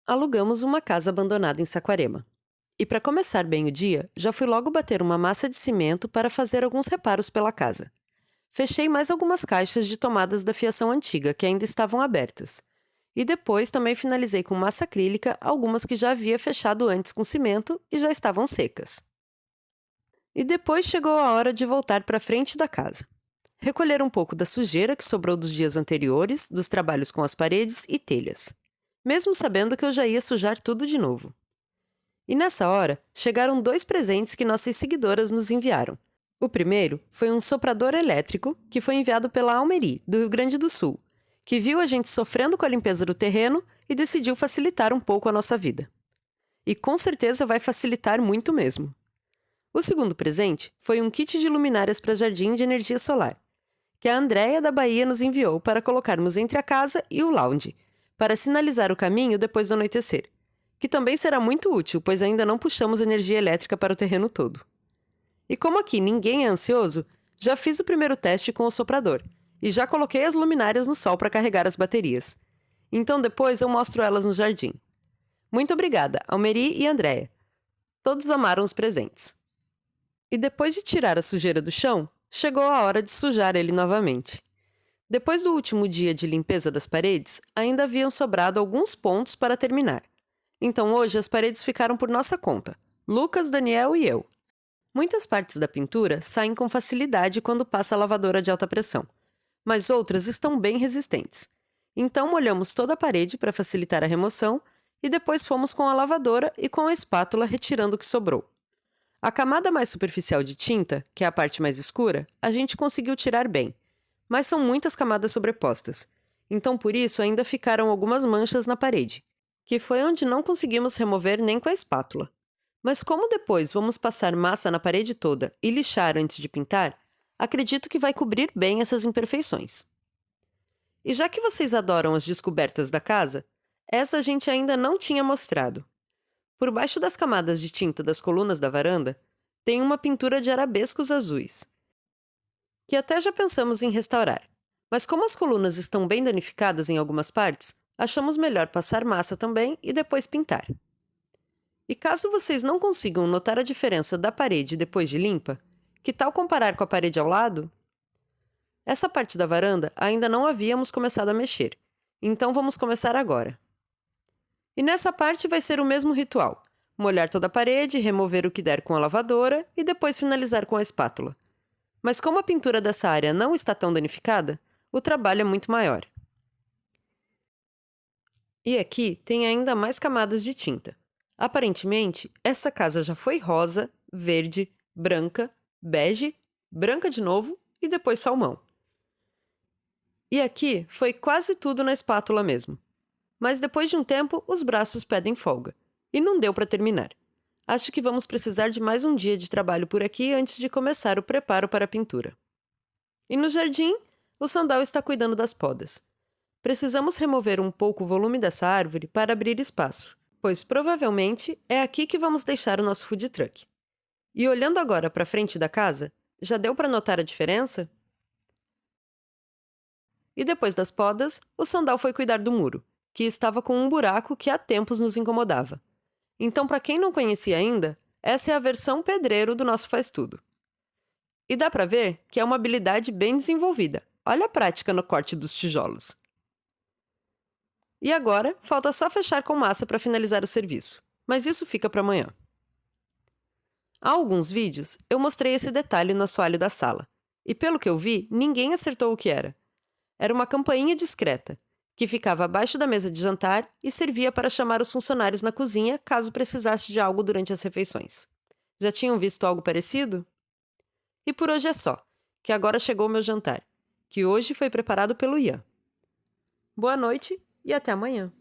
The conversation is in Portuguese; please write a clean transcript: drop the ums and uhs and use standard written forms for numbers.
Alugamos uma casa abandonada em Saquarema. E para começar bem o dia, já fui logo bater uma massa de cimento para fazer alguns reparos pela casa. Fechei mais algumas caixas de tomadas da fiação antiga que ainda estavam abertas. E depois também finalizei com massa acrílica algumas que já havia fechado antes com cimento e já estavam secas. E depois chegou a hora de voltar para a frente da casa. Recolher um pouco da sujeira que sobrou dos dias anteriores, dos trabalhos com as paredes e telhas. Mesmo sabendo que eu já ia sujar tudo de novo. E nessa hora, chegaram dois presentes que nossas seguidoras nos enviaram. O primeiro foi um soprador elétrico que foi enviado pela Almeri, do Rio Grande do Sul, que viu a gente sofrendo com a limpeza do terreno e decidiu facilitar um pouco a nossa vida. E com certeza vai facilitar muito mesmo. O segundo presente foi um kit de luminárias para jardim de energia solar, que a Andréia da Bahia nos enviou para colocarmos entre a casa e o lounge, para sinalizar o caminho depois do anoitecer, que também será muito útil, pois ainda não puxamos energia elétrica para o terreno todo. E como aqui ninguém é ansioso, já fiz o primeiro teste com o soprador, e já coloquei as luminárias no sol para carregar as baterias. Então depois eu mostro elas no jardim. Muito obrigada, Almeri e Andréia. Todos amaram os presentes. E depois de tirar a sujeira do chão, chegou a hora de sujar ele novamente. Depois do último dia de limpeza das paredes, ainda haviam sobrado alguns pontos para terminar. Então hoje as paredes ficaram por nossa conta, Lucas, Daniel e eu. Muitas partes da pintura saem com facilidade quando passa a lavadora de alta pressão, mas outras estão bem resistentes. Então molhamos toda a parede para facilitar a remoção e depois fomos com a lavadora e com a espátula retirando o que sobrou. A camada mais superficial de tinta, que é a parte mais escura, a gente conseguiu tirar bem, mas são muitas camadas sobrepostas, então por isso ainda ficaram algumas manchas na parede, que foi onde não conseguimos remover nem com a espátula. Mas como depois vamos passar massa na parede toda e lixar antes de pintar, acredito que vai cobrir bem essas imperfeições. E já que vocês adoram as descobertas da casa, essa a gente ainda não tinha mostrado. Por baixo das camadas de tinta das colunas da varanda, tem uma pintura de arabescos azuis, que até já pensamos em restaurar. Mas como as colunas estão bem danificadas em algumas partes, achamos melhor passar massa também e depois pintar. E caso vocês não consigam notar a diferença da parede depois de limpa, que tal comparar com a parede ao lado? Essa parte da varanda ainda não havíamos começado a mexer, então vamos começar agora. E nessa parte vai ser o mesmo ritual: molhar toda a parede, remover o que der com a lavadora e depois finalizar com a espátula. Mas como a pintura dessa área não está tão danificada, o trabalho é muito maior. E aqui tem ainda mais camadas de tinta. Aparentemente, essa casa já foi rosa, verde, branca, bege, branca de novo e depois salmão. E aqui foi quase tudo na espátula mesmo. Mas depois de um tempo, os braços pedem folga. E não deu para terminar. Acho que vamos precisar de mais um dia de trabalho por aqui antes de começar o preparo para a pintura. E no jardim, o Sandal está cuidando das podas. Precisamos remover um pouco o volume dessa árvore para abrir espaço, pois provavelmente é aqui que vamos deixar o nosso food truck. E olhando agora para a frente da casa, já deu para notar a diferença? E depois das podas, o Sandal foi cuidar do muro, que estava com um buraco que há tempos nos incomodava. Então, para quem não conhecia ainda, essa é a versão pedreiro do nosso faz-tudo. E dá para ver que é uma habilidade bem desenvolvida. Olha a prática no corte dos tijolos. E agora, falta só fechar com massa para finalizar o serviço. Mas isso fica para amanhã. Há alguns vídeos, eu mostrei esse detalhe no assoalho da sala. E pelo que eu vi, ninguém acertou o que era. Era uma campainha discreta, que ficava abaixo da mesa de jantar e servia para chamar os funcionários na cozinha caso precisasse de algo durante as refeições. Já tinham visto algo parecido? E por hoje é só, que agora chegou o meu jantar, que hoje foi preparado pelo Ian. Boa noite e até amanhã.